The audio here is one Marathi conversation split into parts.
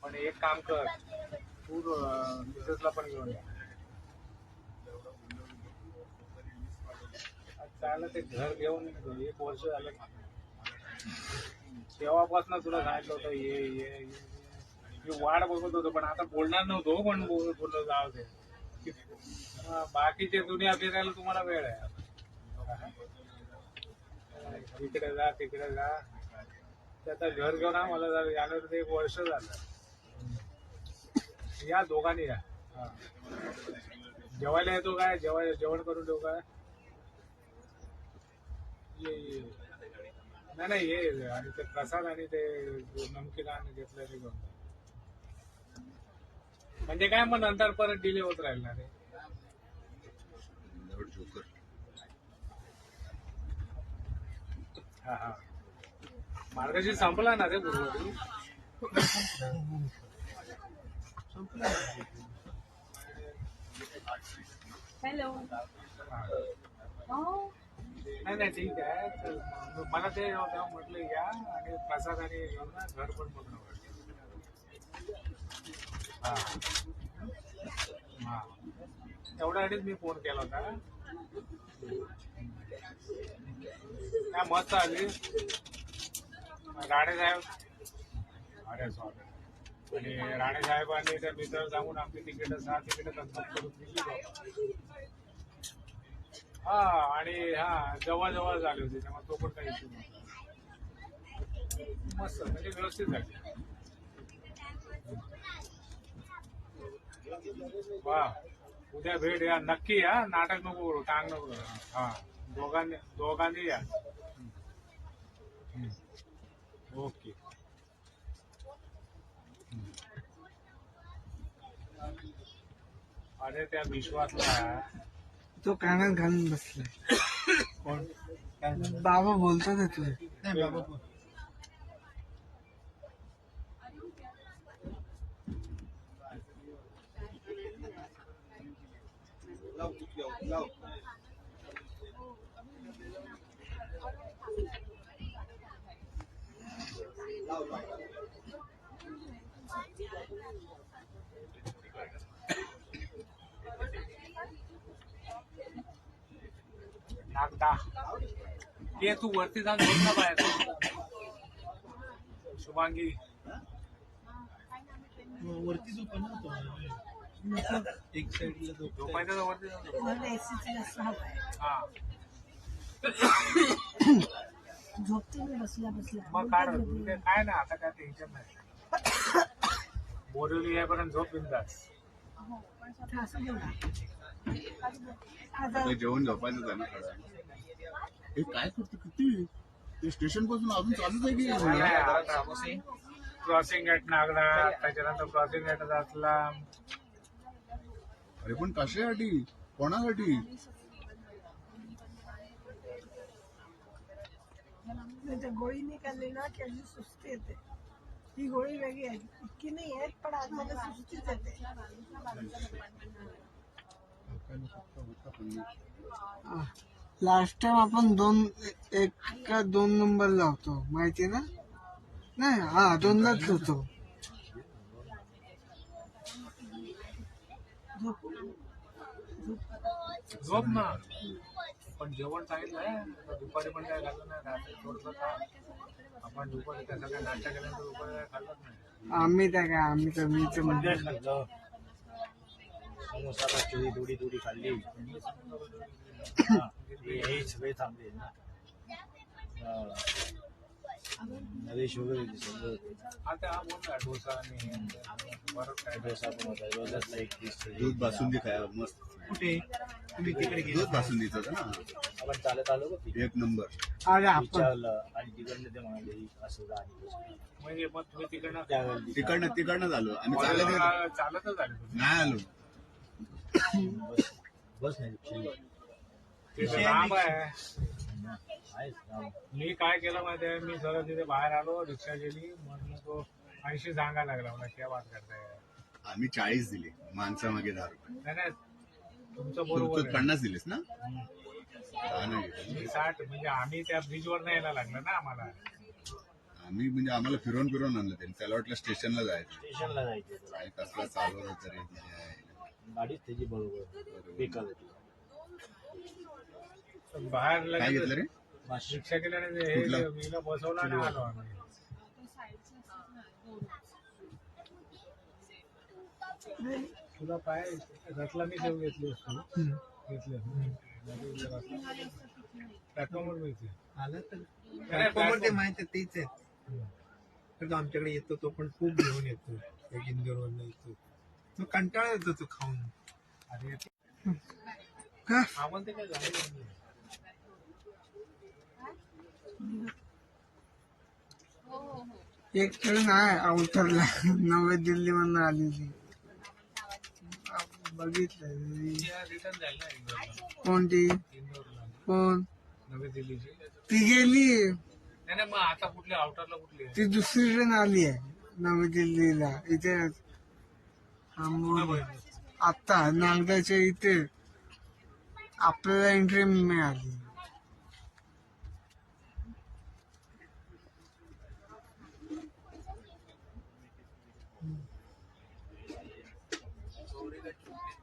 पण एक काम कर, तू मिसेसला पण घेऊन ये. चालेल, ते घर घेऊन 1 वर्ष झालं. तेव्हापासून तुला सांगितलं होतं ये मी वाट बघत होतो, पण आता बोलणार नव्हतो, पण बोललो जाऊ दे. बाकीचे दुनिया फिरायला तुम्हाला वेळ आहे. इकडे जा तिकडे जा. त्याचं घर घेऊन मला यानंतर 1 वर्ष झालं. या दोघांनी या. जेवायला येतो काय? जेवण करून देऊ काय? ये नाही ये. आणि ते प्रसाद आणि ते नमकीन आणि घेतलं ते घेऊन. म्हणजे काय, मग नंतर परत डिले होत राहील ना रे. हा हा, मार्गशीर संपला ना रे गुरुवारी. हॅलो. नाही ठीक आहे. चल, मला ते तेव्हा म्हटलं या आणि प्रसाद आणि घेऊन ना घर पण बघणं. हा हा, तेवढ्यासाठीच मी फोन केला होता. काय मस्त आली राणे साहेब. अरे सॉरी. आणि राणे साहेबांनी त्या मित्र सांगून आमची तिकीट 6 तिकीट कन्फर्म करून दिली. हा, आणि हा जवळ झाली होती, त्यामुळे तो पण काही इश्यू नव्हता. मस्त, म्हणजे व्यवस्थित झाली. वा, उद्या भेट या नक्की. या नाटक नको करू, टांग नको करू. हा, दोघांनी या. ओके. अरे त्या विश्वासला तो कानात घालून बसलाय. कोण? बाबा बोलतात ना तुझे. नाही बाबा कोण? नागदा ये, तू वरती जाऊन झोप ना बाहेर. शुभांगी वरती एक साईडला झोपायचं तर वरती जाऊन झोप. हा, झोपते मी बसल्या बसल्या. मग काय ना, आता काय टेन्शन नाही. बोरिवली यापर्यंत झोप बिंदास. जेवण झोपायचं आहे ना. हे काय करते किती ते स्टेशन पासून अजून चालूच आहे की क्रॉसिंग ऍट नागदा, त्याच्यानंतर क्रॉसिंग ऍट असला. अरे पण कशासाठी, कोणासाठी? गोळी निकालली ना की अशी सुस्ती येते. ही गोळी वेगळी आहे, इतकी नाही येत, पण आज मला सुस्तीच येते. लास्ट टाइम आपण 1 का 2 नंबर लावतो माहिती ना. नाही, हा 2लाच होतो. झोप ना. पण जेवण सांगितलंय दुपारी, पण काय खाल्लं नाही. रात्री थोडंसं खा. आपण दुपारी त्या सगळ्या नाश्ता केल्यानंतर दुपारी काय खाल्लंच नाही. आम्ही तर मीच म्हणजे समोसा थोडी खाल्ली. हे सगळे थांबले ना. नरेश वगैरे सगळं होते. आता हा बोलला डोसा आणि बरंच काय. डोसा पण होता, रोजातला 1 पीस. दूध बासुंदी खाया मस्त. कुठे तुम्ही तिकडे गेलो? दूध बासुंदीचं होतं ना. आपण चालत आलो का तिथे? 1 नंबर. अरे आपण विचारलं आणि तिकडनं ते म्हणाले असं आणि म्हणजे मग तुम्ही तिकडनं तिकडनं झालो आम्ही. चालतच आले. नाही आलो. बस नाही तिथे लांब आहे. मी काय केलं माहिती आहे, मी सरळ तिथे बाहेर आलो, रिक्षा गेली, म्हणून तो 80 सांगायला लागला. मला क्या बात करताय. आम्ही 40 दिले, माणसा मागे 10 रुपये. नाही तुमचं तू बरोबर आहे. 50 दिलेस ना. मी 60. म्हणजे आम्ही त्या ब्रिजवर यायला लागलं ना आम्हाला. आम्ही म्हणजे आम्हाला फिरवून फिरवून आणलं त्यांनी. त्याला वाटलं स्टेशनला जायचं. स्टेशनला जायचं त्याला. काय कसला चालवलं तरी तिच्या आईला. गाडीच त्याची बरोबर बेकार होती. बाहेर काय लगेच घेतलं रे? माशी रिक्षा केल्याने कुठलं? हे मीला बसवला आणि आलो आम्ही. तुला पाय रतला मी देऊ घेतली असतो घेतली प्लॅटफॉर्मवर मिळते. आलं तर प्लॅटफॉर्मवर ते माहिती आहे तेच आहेत. तर तो आमच्याकडे येतो तो पण खूप घेऊन येतो. एक इंदोरवरनं येतो तो कंटाळा येतो तो खाऊन. अरे का आवडते काय झालं एक ट्रेन आहे आउटरला नवी दिल्ली मधून आलेली बघितलं रिटर्न जाईल ना इंदोरला. कोणती इंदोरला कोण नवी दिल्लीची. ती गेली नाही नाही, मग आता कुठली आउटरला कुठली आहे? ती दुसरी ट्रेन आली आहे नवी दिल्लीला इथे आता नागदाच्या इथे आपल्याला एंट्री मिळाली.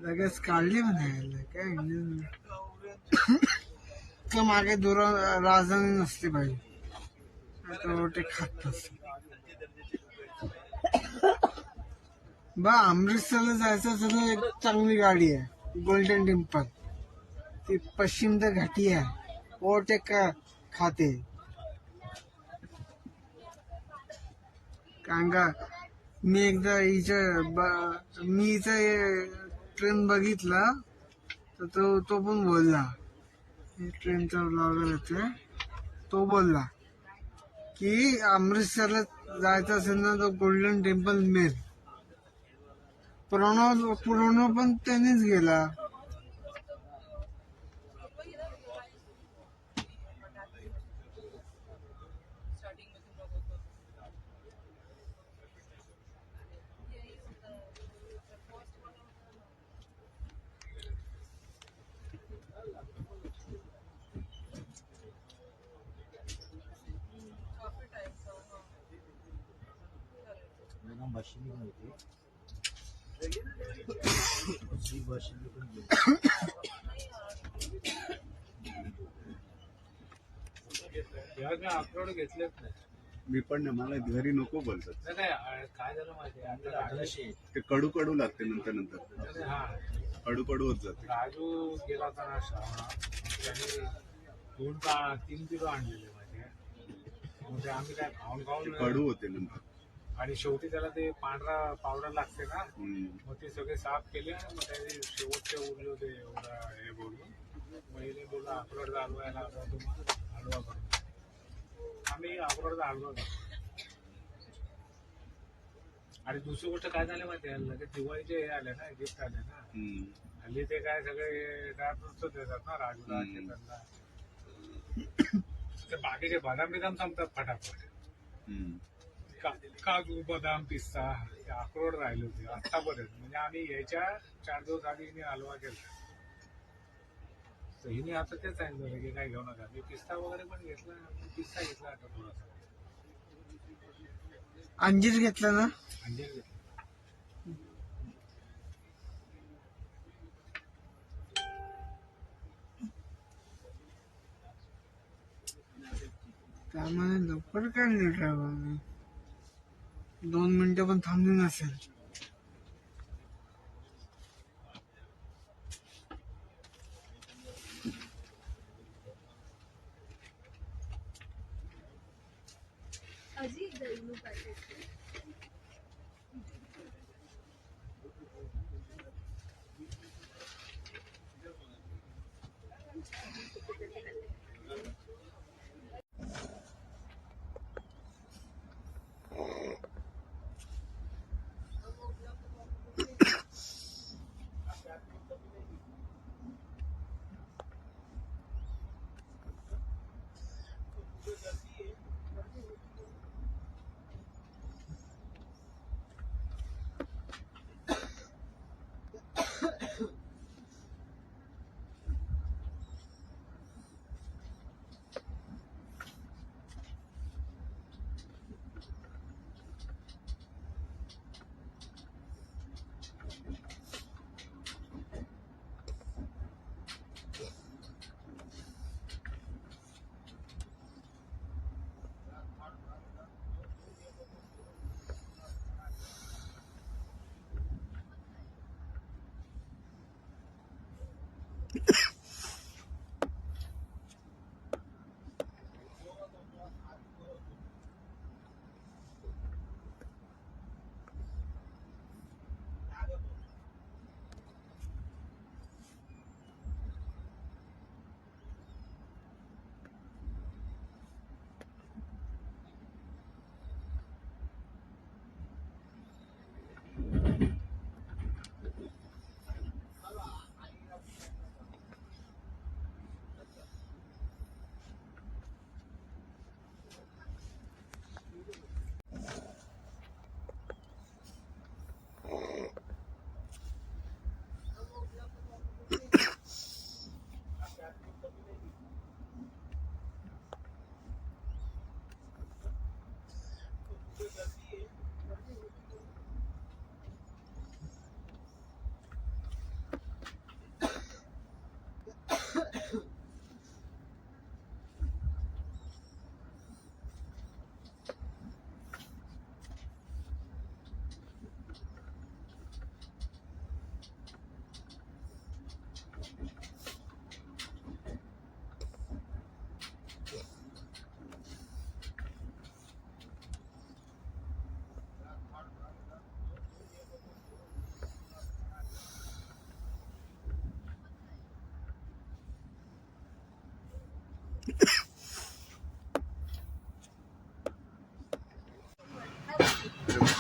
लगेच काढली म्हणायला काय इंडियन तर मागे दूर राजधानी नसली पाहिजे तो ते खात नसते. बा अमृतसरला जायचं असं एक चांगली गाडी आहे गोल्डन टेम्पल. ती पश्चिम तर घाटी आहे ओव्हरटेक खाते. कारण का मी एकदा मी इथं ट्रेन बघितला तर तो पण बोलला ट्रेनचा ब्लॉगर येते तो बोलला की अमृतसरला जायचं असेल ना तर गोल्डन टेम्पल मेल. प्रणव पण त्यांनीच गेला. भाषी नव्हती ही भाषी पण गेली. यावेळी मी अक्रोड घेतलेच नाही. मी पण नाही, मला घरी नको बोलतात. नाही काय झालं माहिती आहे आता राजू ते कडू कडू लागते नंतर हा कडू कडू होत जाते. राजू गेला होता ना शाळा त्याने 3 किलो आणलेले माझे. मग ते आम्ही काय खाऊन ते खाऊन कडू होते नंतर. आणि शेवटी त्याला ते पांढरा पावडर लागते ना हम्म. मग ते सगळे साफ केले आणि मग त्याचे शेवटचे उरले होते एवढा हे बोलून पहिले बोलला अक्रोडचा हलवा यायला हलवा तुम्हाला हलवा करून आम्ही अक्रोडचा हलवा करतो. आणि दुसरी गोष्ट काय झाली माहिती आहे लगेच दिवाळीचे हे आले ना गिफ्ट आले ना हम्म. हल्ली ते काय सगळे ड्रायफ्रुट्स देतात ना राजूला चेतनला. ते बाकीचे बदाम बिदाम संपतात फटाफट. हम्म. काजू बदाम पिस्ता ते अक्रोड राहिले होते आतापर्यंत. म्हणजे आम्ही यायच्या 4 दिवस आधी हिने हलवा केला तर हिने आता तेच सांगितलं की काय घेऊ नका. मी पिस्ता वगैरे पण घेतला. पिस्ता घेतला आता थोडासा अंजीर घेतला ना अंजीर घेतला. त्यामुळे लवकर काढले ड्रायव्हर 2 मिनिटं पण थांबली नसेल.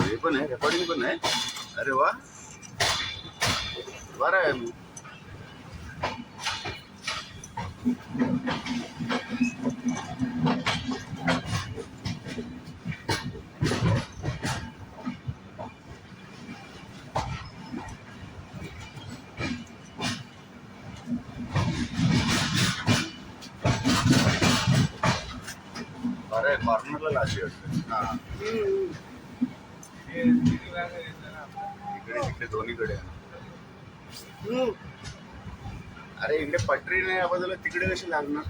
हे पण आहे, रेकॉर्डिंग पण आहे. अरे वा, बरं आहे मग. अरे कॉर्नरला लागली वाटतं. हा, हे किती वेळा घेतलं ना आपण. इकडे तिकडे दोन्हीकडे आहे. अरे इकडे पटरी नाही, या बाजूला तिकडे कशी लागणार?